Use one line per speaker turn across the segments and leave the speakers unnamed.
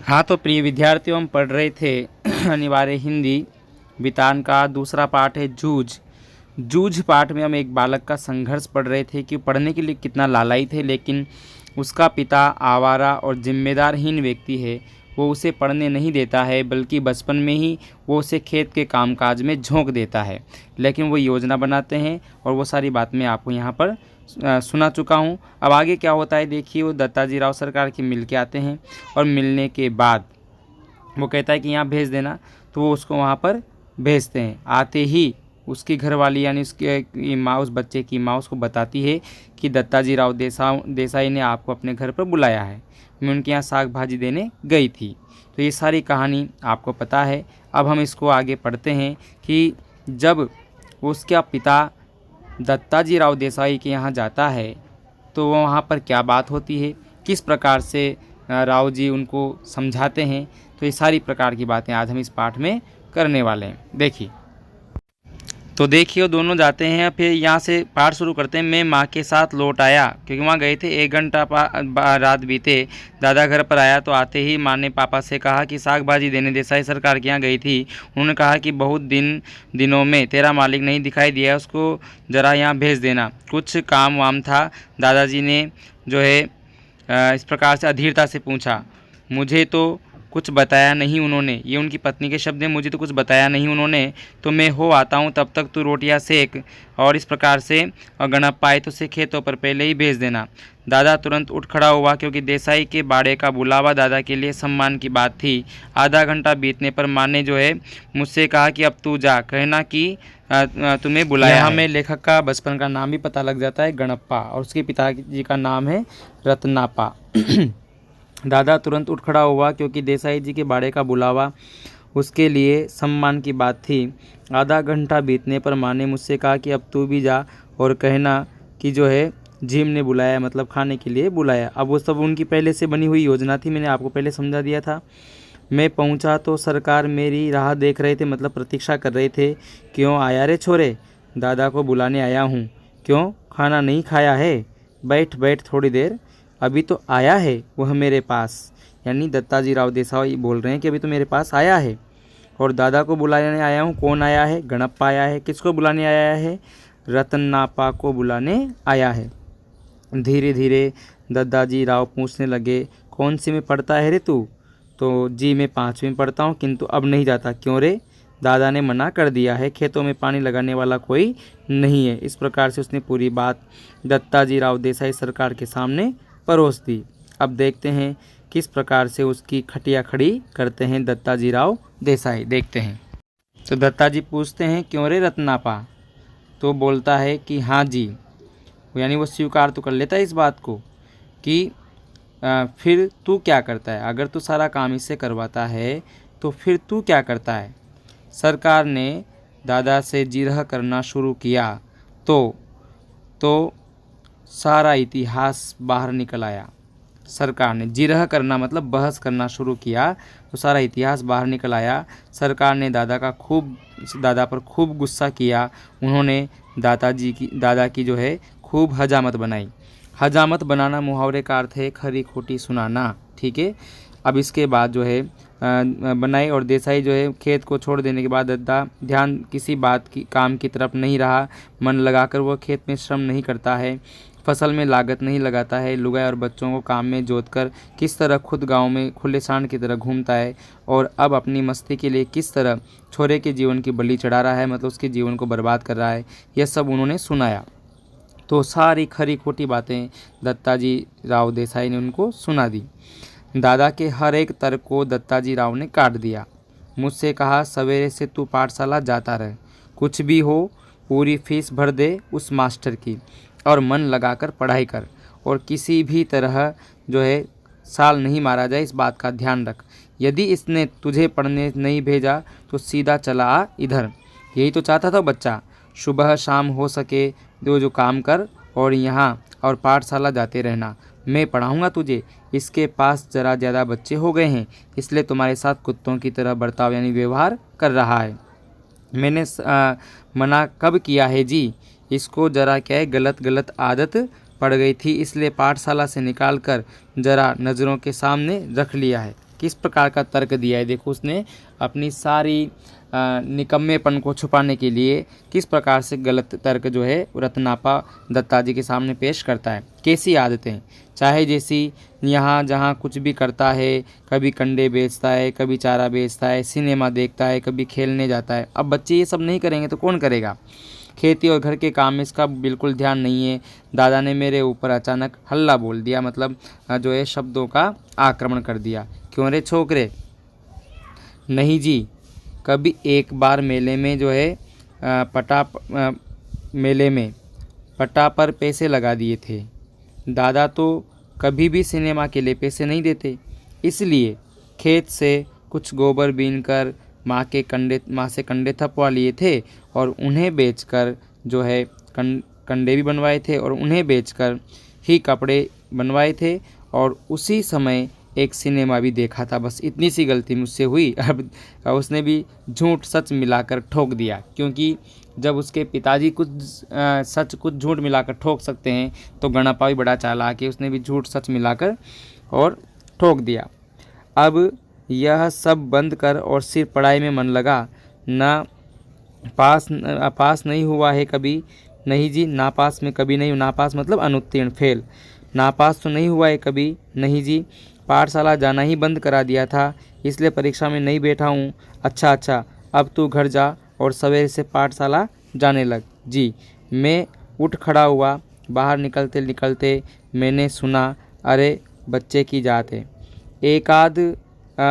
हाँ, तो प्रिय विद्यार्थियों, हम पढ़ रहे थे अनिवार्य हिंदी वितान का दूसरा पाठ है जूझ। जूझ पाठ में हम एक बालक का संघर्ष पढ़ रहे थे कि पढ़ने के लिए कितना लालाई थे, लेकिन उसका पिता आवारा और जिम्मेदारहीन व्यक्ति है। वो उसे पढ़ने नहीं देता है, बल्कि बचपन में ही वो उसे खेत के कामकाज में झोंक देता है। लेकिन वो योजना बनाते हैं और वो सारी बात मैं आपको यहाँ पर सुना चुका हूँ। अब आगे क्या होता है देखिए। वो दत्ताजी राव सरकार के मिल के आते हैं और मिलने के बाद वो कहता है कि यहाँ भेज देना, तो वो उसको वहाँ पर भेजते हैं। आते ही उसकी घरवाली यानी उसकी माँ, उस बच्चे की माँ उसको बताती है कि दत्ताजी राव देसाई ने आपको अपने घर पर बुलाया है। मैं उनके यहाँ साग भाजी देने गई थी। तो ये सारी कहानी आपको पता है। अब हम इसको आगे पढ़ते हैं कि जब उसका पिता दत्ताजी राव देसाई के यहाँ जाता है तो वहाँ पर क्या बात होती है, किस प्रकार से राव जी उनको समझाते हैं। तो ये सारी प्रकार की बातें आज हम इस पाठ में करने वाले हैं। देखिए, तो देखिए, दोनों जाते हैं। फिर यहाँ से पाठ शुरू करते हैं। मैं माँ के साथ लौट आया, क्योंकि वहाँ गए थे। 1 घंटा रात बीते। दादा घर पर आया तो आते ही माँ ने पापा से कहा कि साग भाजी देने देसाई सरकार के यहाँ गई थी। उन्होंने कहा कि बहुत दिनों में तेरा मालिक नहीं दिखाई दिया, उसको ज़रा यहाँ भेज देना, कुछ काम वाम था। दादाजी ने जो है इस प्रकार से अधीरता से पूछा। मुझे तो कुछ बताया नहीं उन्होंने। ये उनकी पत्नी के शब्द हैं। मुझे तो कुछ बताया नहीं उन्होंने, तो मैं हो आता हूँ, तब तक तू रोटियां सेक। और इस प्रकार से और गणप आए तो उसे खेतों पर पहले ही भेज देना। दादा तुरंत उठ खड़ा हुआ, क्योंकि देसाई के बाड़े का बुलावा दादा के लिए सम्मान की बात थी। आधा घंटा बीतने पर माँ ने जो है मुझसे कहा कि अब तू जा, कहना कि तुम्हें बुलाया। हमें लेखक का बचपन का नाम भी पता लग जाता है, गणप्पा, और उसके पिताजी का नाम है रत्नापा। दादा तुरंत उठ खड़ा हुआ, क्योंकि देसाई जी के बाड़े का बुलावा उसके लिए सम्मान की बात थी। आधा घंटा बीतने पर माँ ने मुझसे कहा कि अब तू भी जा और कहना कि जो है जिम ने बुलाया, मतलब खाने के लिए बुलाया। अब वो सब उनकी पहले से बनी हुई योजना थी, मैंने आपको पहले समझा दिया था। मैं पहुंचा तो सरकार मेरी राह देख रहे थे, मतलब प्रतीक्षा कर रहे थे। क्यों आया रे छोरे, दादा को बुलाने आया हूँ। क्यों खाना नहीं खाया है? बैठ बैठ थोड़ी देर, अभी तो आया है वह मेरे पास। यानी दत्ताजी राव देसाई बोल रहे हैं कि अभी तो मेरे पास आया है और दादा को बुलाने आया हूँ। कौन आया है? गणप्पा आया है। किसको बुलाने आया है? रत्नापा को बुलाने आया है। धीरे धीरे दादाजी राव पूछने लगे, कौन सी में पढ़ता है रे तू? तो जी मैं 5वीं में पढ़ता हूँ, किंतु अब नहीं जाता। क्यों रे? दादा ने मना कर दिया है, खेतों में पानी लगाने वाला कोई नहीं है। इस प्रकार से उसने पूरी बात दत्ताजी राव देसाई सरकार के सामने परोस दी। अब देखते हैं किस प्रकार से उसकी खटिया खड़ी करते हैं दत्ताजी राव देसाई। देखते हैं। तो दत्ताजी पूछते हैं, क्यों रे रत्नापा? तो बोलता है कि हाँ जी। यानी वो स्वीकार तो कर लेता है इस बात को कि फिर तू क्या करता है? अगर तू सारा काम इससे करवाता है तो फिर तू क्या करता है? सरकार ने दादा से जिरह करना शुरू किया तो सारा इतिहास बाहर निकल आया। सरकार ने जिरह करना मतलब बहस करना शुरू किया तो सारा इतिहास बाहर निकल आया। सरकार ने दादा पर खूब गुस्सा किया। उन्होंने दादा की जो है खूब हजामत बनाई। हजामत बनाना मुहावरे का अर्थ है खरी खोटी सुनाना, ठीक है। अब इसके बाद जो है बनाई और देसाई जो है खेत को छोड़ देने के बाद दादा ध्यान किसी बात की काम की तरफ नहीं रहा। मन लगाकर वह खेत में श्रम नहीं करता है, फसल में लागत नहीं लगाता है। लुगाई और बच्चों को काम में जोतकर किस तरह खुद गांव में खुले सांड की तरह घूमता है और अब अपनी मस्ती के लिए किस तरह छोरे के जीवन की बलि चढ़ा रहा है, मतलब उसके जीवन को बर्बाद कर रहा है। यह सब उन्होंने सुनाया। तो सारी खरी खोटी बातें दत्ताजी राव देसाई ने उनको सुना दी। दादा के हर एक तर्क को दत्ताजी राव ने काट दिया। मुझसे कहा, सवेरे से तू पाठशाला जाता रहे, कुछ भी हो पूरी फीस भर दे उस मास्टर की और मन लगाकर पढ़ाई कर, और किसी भी तरह जो है साल नहीं मारा जाए, इस बात का ध्यान रख। यदि इसने तुझे पढ़ने नहीं भेजा तो सीधा चला आ इधर। यही तो चाहता था बच्चा, सुबह शाम हो सके जो काम कर और यहाँ और पाठशाला जाते रहना। मैं पढ़ाऊँगा तुझे। इसके पास ज़रा ज़्यादा बच्चे हो गए हैं, इसलिए तुम्हारे साथ कुत्तों की तरह बर्ताव यानी व्यवहार कर रहा है। मैंने मना कब किया है जी? इसको ज़रा क्या है गलत आदत पड़ गई थी, इसलिए पाठशाला से निकाल कर ज़रा नज़रों के सामने रख लिया है। किस प्रकार का तर्क दिया है। देखो उसने अपनी सारी निकम्मेपन को छुपाने के लिए किस प्रकार से गलत तर्क जो है रत्नापा दत्ता जी के सामने पेश करता है। कैसी आदतें, चाहे जैसी यहाँ जहाँ कुछ भी करता है, कभी कंडे बेचता है, कभी चारा बेचता है, सिनेमा देखता है, कभी खेलने जाता है। अब बच्चे ये सब नहीं करेंगे तो कौन करेगा। खेती और घर के काम में इसका बिल्कुल ध्यान नहीं है। दादा ने मेरे ऊपर अचानक हल्ला बोल दिया, मतलब जो है शब्दों का आक्रमण कर दिया। क्यों रे छोकरे? नहीं जी, कभी एक बार मेले में जो है मेले में पटा पर पैसे लगा दिए थे। दादा तो कभी भी सिनेमा के लिए पैसे नहीं देते, इसलिए खेत से कुछ गोबर बीन कर माँ से कंडे थपवा लिए थे और उन्हें बेचकर जो है कंडे भी बनवाए थे और उन्हें बेचकर ही कपड़े बनवाए थे और उसी समय एक सिनेमा भी देखा था। बस इतनी सी गलती मुझसे हुई। अब उसने भी झूठ सच मिलाकर ठोक दिया, क्योंकि जब उसके पिताजी कुछ सच कुछ झूठ मिलाकर ठोक सकते हैं तो गणपा भी बड़ा चालाक है, उसने भी झूठ सच मिलाकर और ठोक दिया। अब यह सब बंद कर और सिर्फ पढ़ाई में मन लगा। ना पास नहीं हुआ है कभी? नहीं जी, नापास में कभी नहीं। नापास मतलब अनुत्तीर्ण, फेल। नापास तो नहीं हुआ है कभी? नहीं जी। पाठशाला जाना ही बंद करा दिया था, इसलिए परीक्षा में नहीं बैठा हूँ। अच्छा, अब तू घर जा और सवेरे से पाठशाला जाने लग। जी। मैं उठ खड़ा हुआ। बाहर निकलते निकलते मैंने सुना, अरे बच्चे की जात है, एक आध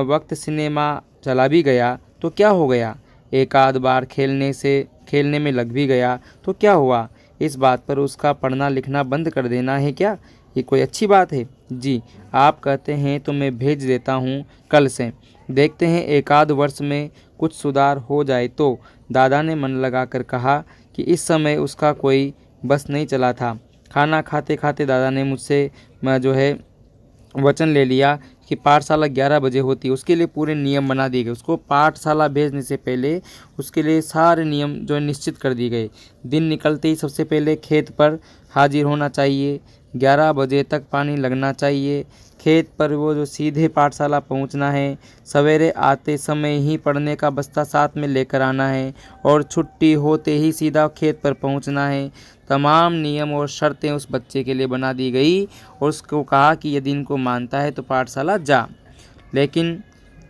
वक्त सिनेमा चला भी गया तो क्या हो गया, एक आध बार खेलने में लग भी गया तो क्या हुआ। इस बात पर उसका पढ़ना लिखना बंद कर देना है क्या? ये कोई अच्छी बात है? जी, आप कहते हैं तो मैं भेज देता हूँ कल से, देखते हैं एक आध वर्ष में कुछ सुधार हो जाए तो। दादा ने मन लगाकर कहा कि इस समय उसका कोई बस नहीं चला था। खाना खाते खाते दादा ने मुझसे जो है वचन ले लिया कि पाठशाला 11 बजे होती है। उसके लिए पूरे नियम बना दिए गए। उसको पाठशाला भेजने से पहले उसके लिए सारे नियम जो है निश्चित कर दिए गए। दिन निकलते ही सबसे पहले खेत पर हाजिर होना चाहिए, 11 बजे तक पानी लगना चाहिए, खेत पर वो जो सीधे पाठशाला पहुंचना है, सवेरे आते समय ही पढ़ने का बस्ता साथ में लेकर आना है और छुट्टी होते ही सीधा खेत पर पहुंचना है। तमाम नियम और शर्तें उस बच्चे के लिए बना दी गई और उसको कहा कि यदि इनको मानता है तो पाठशाला जा। लेकिन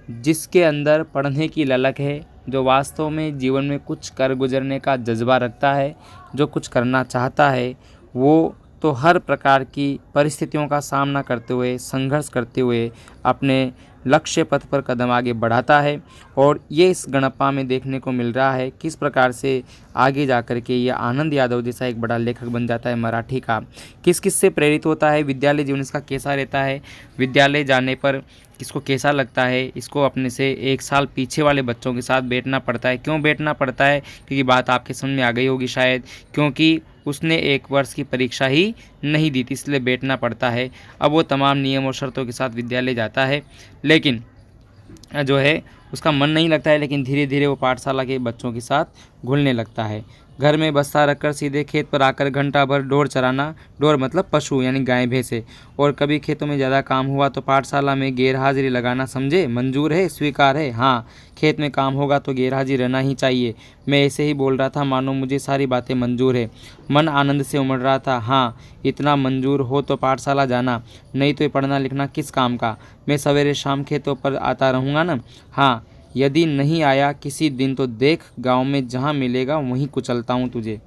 जिसके अंदर पढ़ने की ललक है, जो वास्तव में जीवन में कुछ कर गुजरने का जज्बा रखता है, जो कुछ करना चाहता है, वो तो हर प्रकार की परिस्थितियों का सामना करते हुए, संघर्ष करते हुए अपने लक्ष्य पथ पर कदम आगे बढ़ाता है। और ये इस गणप्पा में देखने को मिल रहा है किस प्रकार से आगे जाकर के ये आनंद यादव जैसा एक बड़ा लेखक बन जाता है मराठी का। किस किस से प्रेरित होता है, विद्यालय जीवन इसका कैसा रहता है, विद्यालय जाने पर किसको कैसा लगता है। इसको अपने से 1 साल पीछे वाले बच्चों के साथ बैठना पड़ता है। क्यों बैठना पड़ता है? क्योंकि बात आपके समझ में आ गई होगी शायद, क्योंकि उसने 1 वर्ष की परीक्षा ही नहीं दी थी, इसलिए बैठना पड़ता है। अब वो तमाम नियम और शर्तों के साथ विद्यालय जाता है, लेकिन जो है उसका मन नहीं लगता है, लेकिन धीरे धीरे वो पाठशाला के बच्चों के साथ घुलने लगता है। घर में बस्ता रखकर सीधे खेत पर आकर घंटा भर ढोर चराना, ढोर मतलब पशु यानी गाय भैंसे, और कभी खेतों में ज़्यादा काम हुआ तो पाठशाला में गैर हाजिरी लगाना समझे, मंजूर है, स्वीकार है? हाँ, खेत में काम होगा तो गैर हाजिर रहना ही चाहिए। मैं ऐसे ही बोल रहा था मानो मुझे सारी बातें मंजूर है। मन आनंद से उमड़ रहा था। हाँ, इतना मंजूर हो तो पाठशाला जाना, नहीं तो ये पढ़ना लिखना किस काम का। मैं सवेरे शाम खेतों पर आता रहूँगा ना। हाँ, यदि नहीं आया किसी दिन तो देख, गांव में जहाँ मिलेगा वहीं कुचलता हूँ तुझे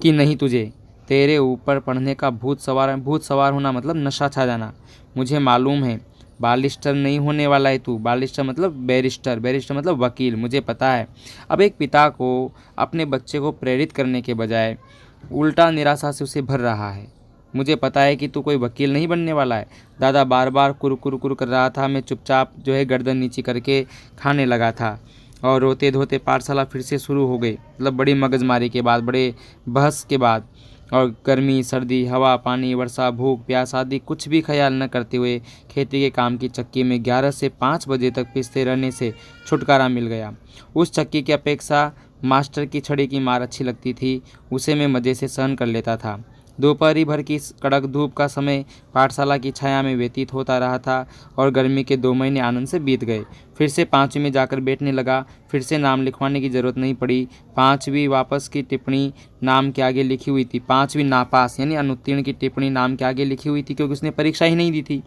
कि नहीं तुझे। तेरे ऊपर पढ़ने का भूत सवार होना मतलब नशा छा जाना। मुझे मालूम है बालिस्टर नहीं होने वाला है तू। बालिस्टर मतलब बैरिस्टर, बैरिस्टर मतलब वकील, मुझे पता है। अब एक पिता को अपने बच्चे को प्रेरित करने के बजाय उल्टा निराशा से उसे भर रहा है। मुझे पता है कि तू कोई वकील नहीं बनने वाला है। दादा बार बार कुर कर रहा था। मैं चुपचाप जो है गर्दन नीची करके खाने लगा था और रोते धोते पाठशाला फिर से शुरू हो गई। मतलब बड़ी मगजमारी के बाद, बड़े बहस के बाद, और गर्मी सर्दी हवा पानी वर्षा भूख प्यास आदि कुछ भी ख्याल न करते हुए खेती के काम की चक्की में 11 से 5 बजे तक पिसते रहने से छुटकारा मिल गया। उस चक्की की अपेक्षा मास्टर की छड़ी की मार अच्छी लगती थी, उसे मैं मज़े से सहन कर लेता था। दोपहरी भर की इस कड़क धूप का समय पाठशाला की छाया में व्यतीत होता रहा था और गर्मी के 2 महीने आनंद से बीत गए। फिर से 5वीं में जाकर बैठने लगा। फिर से नाम लिखवाने की ज़रूरत नहीं पड़ी। 5वीं वापस की टिप्पणी नाम के आगे लिखी हुई थी। 5वीं नापास यानी अनुत्तीर्ण की टिप्पणी नाम के आगे लिखी हुई थी, क्योंकि उसने परीक्षा ही नहीं दी थी।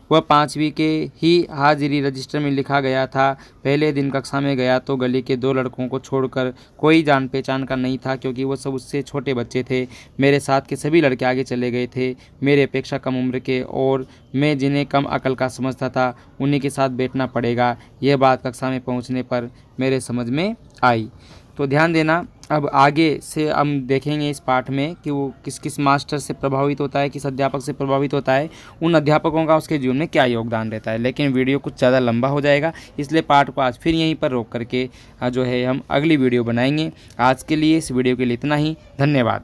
वह 5वीं के ही हाजिरी रजिस्टर में लिखा गया था। पहले दिन कक्षा में गया तो गली के 2 लड़कों को छोड़कर कोई जान पहचान का नहीं था, क्योंकि वो सब उससे छोटे बच्चे थे। मेरे साथ के सभी लड़के आगे चले गए थे, मेरे अपेक्षा कम उम्र के, और मैं जिन्हें कम अकल का समझता था उन्हीं के साथ बैठना पड़ेगा। यह बात कक्षा में पहुंचने पर मेरे समझ में आई। तो ध्यान देना, अब आगे से हम देखेंगे इस पाठ में कि वो किस किस मास्टर से प्रभावित होता है, किस अध्यापक से प्रभावित होता है, उन अध्यापकों का उसके जीवन में क्या योगदान रहता है। लेकिन वीडियो कुछ ज़्यादा लंबा हो जाएगा, इसलिए पाठ को आज फिर यहीं पर रोक करके जो है हम अगली वीडियो बनाएंगे। आज के लिए इस वीडियो के लिए इतना ही। धन्यवाद।